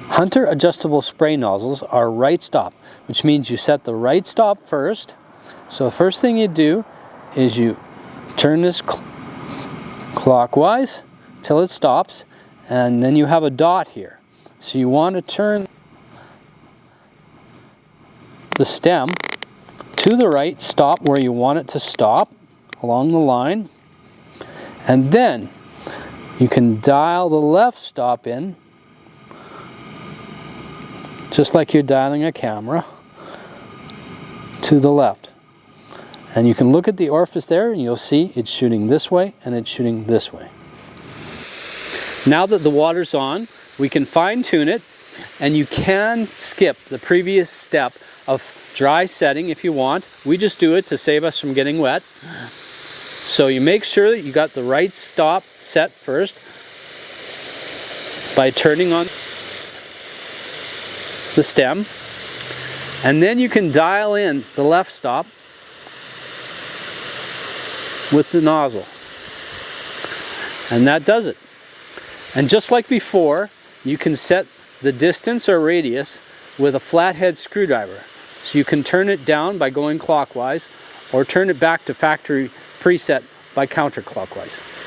Hunter adjustable spray nozzles are right stop, which means you set the right stop first. So the first thing you do is you turn this clockwise till it stops, and then you have a dot here. So you want to turn the stem to the right, stop where you want it to stop along the line, and then you can dial the left stop in just like you're dialing a camera to the left. And you can look at the orifice there and you'll see it's shooting this way and it's shooting this way. Now that the water's on, we can fine tune it, and you can skip the previous step of dry setting if you want. We just do it to save us from getting wet. So you make sure that you got the right stop set first by turning on the stem, and then you can dial in the left stop with the nozzle, and that does it. And just like before, you can set the distance or radius with a flathead screwdriver. So you can turn it down by going clockwise or turn it back to factory preset by counterclockwise.